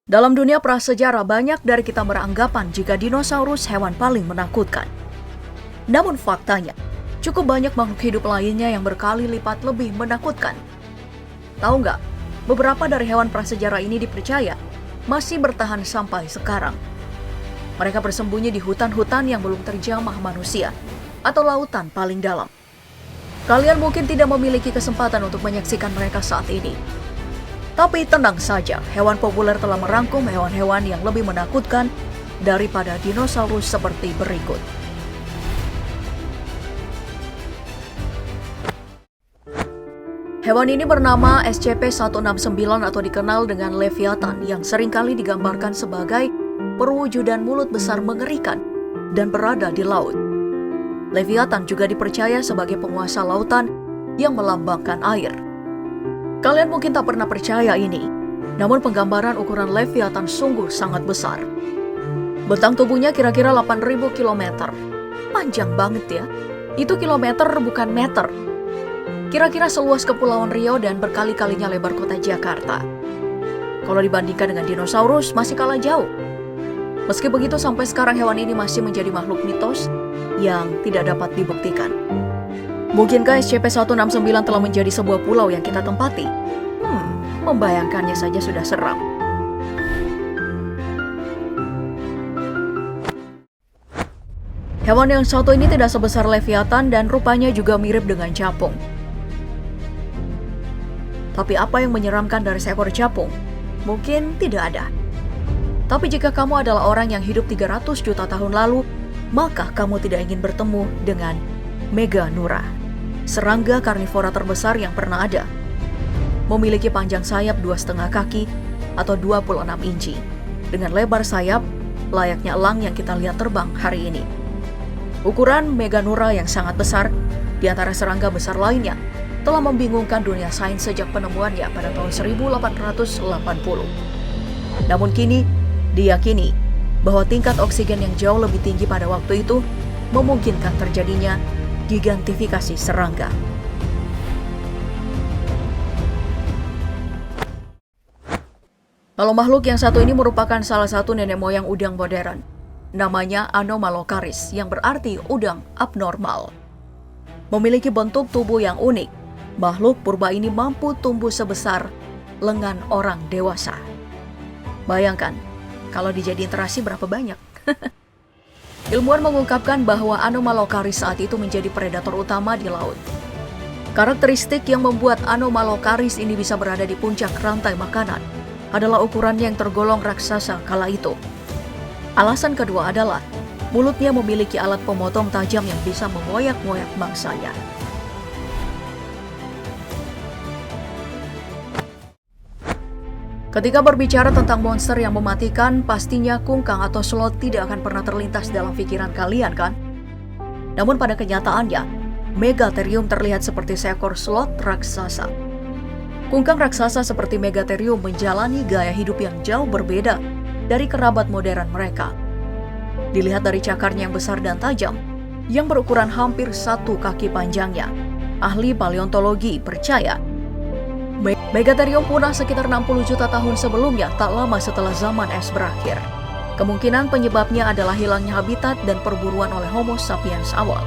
Dalam dunia prasejarah, banyak dari kita beranggapan jika dinosaurus hewan paling menakutkan. Namun faktanya, cukup banyak makhluk hidup lainnya yang berkali lipat lebih menakutkan. Tahu nggak, beberapa dari hewan prasejarah ini dipercaya masih bertahan sampai sekarang. Mereka bersembunyi di hutan-hutan yang belum terjamah manusia atau lautan paling dalam. Kalian mungkin tidak memiliki kesempatan untuk menyaksikan mereka saat ini. Tapi tenang saja, hewan populer telah merangkum hewan-hewan yang lebih menakutkan daripada dinosaurus seperti berikut. Hewan ini bernama SCP-169 atau dikenal dengan Leviathan yang seringkali digambarkan sebagai perwujudan mulut besar mengerikan dan berada di laut. Leviathan juga dipercaya sebagai penguasa lautan yang melambangkan air. Kalian mungkin tak pernah percaya ini, namun penggambaran ukuran Leviathan sungguh sangat besar. Bentang tubuhnya kira-kira 8.000 km. Panjang banget ya. Itu kilometer bukan meter. Kira-kira seluas Kepulauan Riau dan berkali-kalinya lebar kota Jakarta. Kalau dibandingkan dengan dinosaurus, masih kalah jauh. Meski begitu, sampai sekarang hewan ini masih menjadi makhluk mitos yang tidak dapat dibuktikan. Mungkinkah SCP-169 telah menjadi sebuah pulau yang kita tempati? Membayangkannya saja sudah seram. Hewan yang satu ini tidak sebesar Leviathan dan rupanya juga mirip dengan capung. Tapi apa yang menyeramkan dari seekor capung? Mungkin tidak ada. Tapi jika kamu adalah orang yang hidup 300 juta tahun lalu, maka kamu tidak ingin bertemu dengan Meganura, serangga karnivora terbesar yang pernah ada. Memiliki panjang sayap 2,5 kaki atau 26 inci, dengan lebar sayap layaknya elang yang kita lihat terbang hari ini. Ukuran Meganura yang sangat besar di antara serangga besar lainnya telah membingungkan dunia sains sejak penemuannya pada tahun 1880. Namun kini diyakini bahwa tingkat oksigen yang jauh lebih tinggi pada waktu itu memungkinkan terjadinya gigantifikasi serangga. Kalau makhluk yang satu ini merupakan salah satu nenek moyang udang modern. Namanya Anomalocaris, yang berarti udang abnormal. Memiliki bentuk tubuh yang unik, makhluk purba ini mampu tumbuh sebesar lengan orang dewasa. Bayangkan, kalau dijadiin terasi berapa banyak? Ilmuwan mengungkapkan bahwa Anomalocaris saat itu menjadi predator utama di laut. Karakteristik yang membuat Anomalocaris ini bisa berada di puncak rantai makanan adalah ukurannya yang tergolong raksasa kala itu. Alasan kedua adalah mulutnya memiliki alat pemotong tajam yang bisa mengoyak-ngoyak mangsanya. Ketika berbicara tentang monster yang mematikan, pastinya kungkang atau sloth tidak akan pernah terlintas dalam pikiran kalian, kan? Namun pada kenyataannya, Megatherium terlihat seperti seekor sloth raksasa. Kungkang raksasa seperti Megatherium menjalani gaya hidup yang jauh berbeda dari kerabat modern mereka. Dilihat dari cakarnya yang besar dan tajam, yang berukuran hampir 1 kaki panjangnya, ahli paleontologi percaya Megatherium punah sekitar 60 juta tahun sebelumnya, tak lama setelah zaman es berakhir. Kemungkinan penyebabnya adalah hilangnya habitat dan perburuan oleh Homo sapiens awal.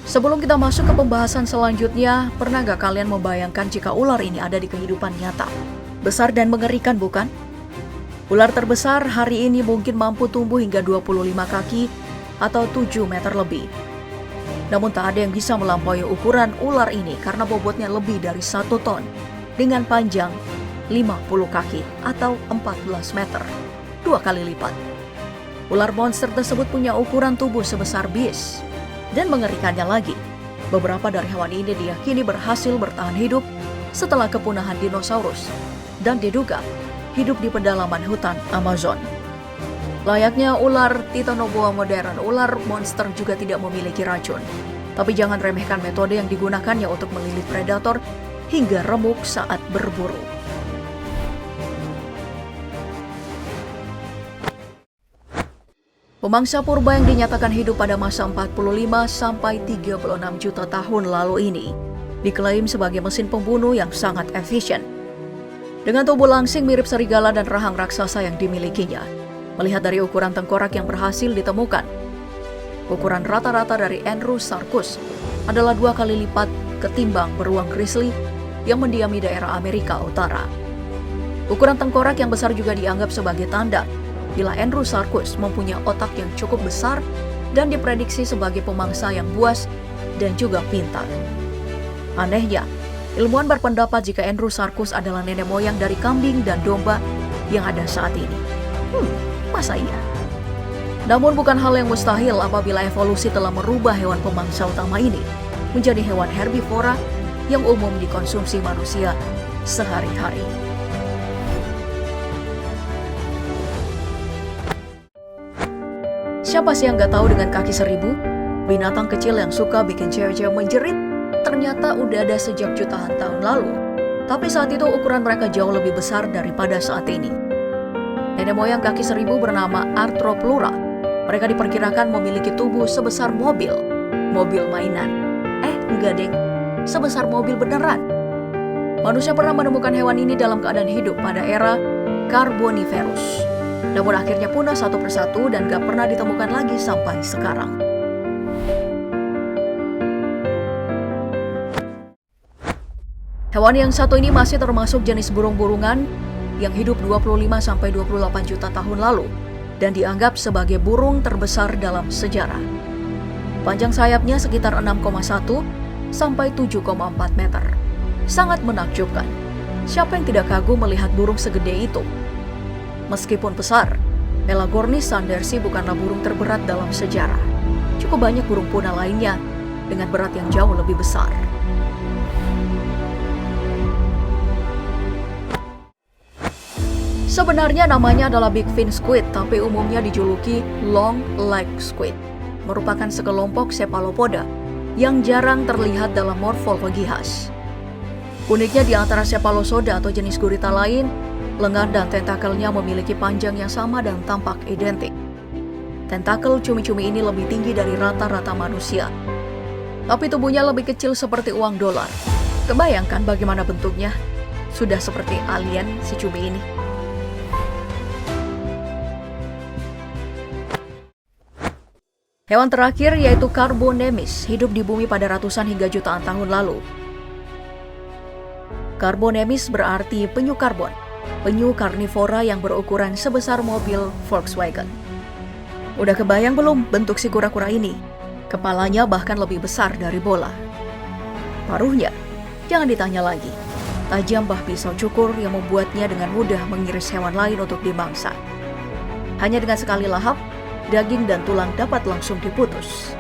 Sebelum kita masuk ke pembahasan selanjutnya, pernah gak kalian membayangkan jika ular ini ada di kehidupan nyata? Besar dan mengerikan, bukan? Ular terbesar hari ini mungkin mampu tumbuh hingga 25 kaki atau 7 meter lebih. Namun tak ada yang bisa melampaui ukuran ular ini karena bobotnya lebih dari 1 ton dengan panjang 50 kaki atau 14 meter, 2 kali lipat. Ular monster tersebut punya ukuran tubuh sebesar bis. Dan mengerikannya lagi, beberapa dari hewan ini diyakini berhasil bertahan hidup setelah kepunahan dinosaurus dan diduga hidup di pedalaman hutan Amazon. Layaknya ular Titanoboa modern, ular monster juga tidak memiliki racun. Tapi jangan remehkan metode yang digunakannya untuk melilit predator hingga remuk saat berburu. Pemangsa purba yang dinyatakan hidup pada masa 45 sampai 36 juta tahun lalu ini diklaim sebagai mesin pembunuh yang sangat efisien. Dengan tubuh langsing mirip serigala dan rahang raksasa yang dimilikinya, melihat dari ukuran tengkorak yang berhasil ditemukan, ukuran rata-rata dari Andrewsarchus adalah 2 kali lipat ketimbang beruang grizzly yang mendiami daerah Amerika Utara. Ukuran tengkorak yang besar juga dianggap sebagai tanda bila Andrewsarchus mempunyai otak yang cukup besar dan diprediksi sebagai pemangsa yang buas dan juga pintar. Anehnya, ilmuwan berpendapat jika Andrewsarchus adalah nenek moyang dari kambing dan domba yang ada saat ini. Masa iya? Namun bukan hal yang mustahil apabila evolusi telah merubah hewan pemangsa utama ini menjadi hewan herbivora yang umum dikonsumsi manusia sehari-hari. Siapa sih yang gak tahu dengan kaki seribu? Binatang kecil yang suka bikin cewek-cewek menjerit ternyata udah ada sejak jutaan tahun lalu. Tapi saat itu ukuran mereka jauh lebih besar daripada saat ini. Nenek moyang kaki seribu bernama Arthropleura. Mereka diperkirakan memiliki tubuh sebesar mobil mainan. Enggak deng, sebesar mobil beneran. Manusia pernah menemukan hewan ini dalam keadaan hidup pada era Carboniferous. Namun akhirnya punah satu persatu dan gak pernah ditemukan lagi sampai sekarang. Hewan yang satu ini masih termasuk jenis burung-burungan yang hidup 25-28 juta tahun lalu dan dianggap sebagai burung terbesar dalam sejarah. Panjang sayapnya sekitar 6,1 sampai 7,4 meter. Sangat menakjubkan. Siapa yang tidak kagum melihat burung segede itu? Meskipun besar, Pelagornis sandersi bukanlah burung terberat dalam sejarah. Cukup banyak burung punah lainnya dengan berat yang jauh lebih besar. Sebenarnya namanya adalah Big Fin Squid, tapi umumnya dijuluki Long Leg Squid. Merupakan sekelompok cephalopoda yang jarang terlihat dalam morfologi khas. Uniknya di antara cephalosoda atau jenis gurita lain, lengan dan tentakelnya memiliki panjang yang sama dan tampak identik. Tentakel cumi-cumi ini lebih tinggi dari rata-rata manusia. Tapi tubuhnya lebih kecil seperti uang dolar. Kebayangkan bagaimana bentuknya? Sudah seperti alien si cumi ini. Hewan terakhir yaitu Carbonemys, hidup di bumi pada ratusan hingga jutaan tahun lalu. Carbonemys berarti penyu karbon, penyu karnivora yang berukuran sebesar mobil Volkswagen. Udah kebayang belum bentuk si kura-kura ini? Kepalanya bahkan lebih besar dari bola. Paruhnya, jangan ditanya lagi. Tajam bah pisau cukur yang membuatnya dengan mudah mengiris hewan lain untuk dimangsa. Hanya dengan sekali lahap, daging dan tulang dapat langsung diputus.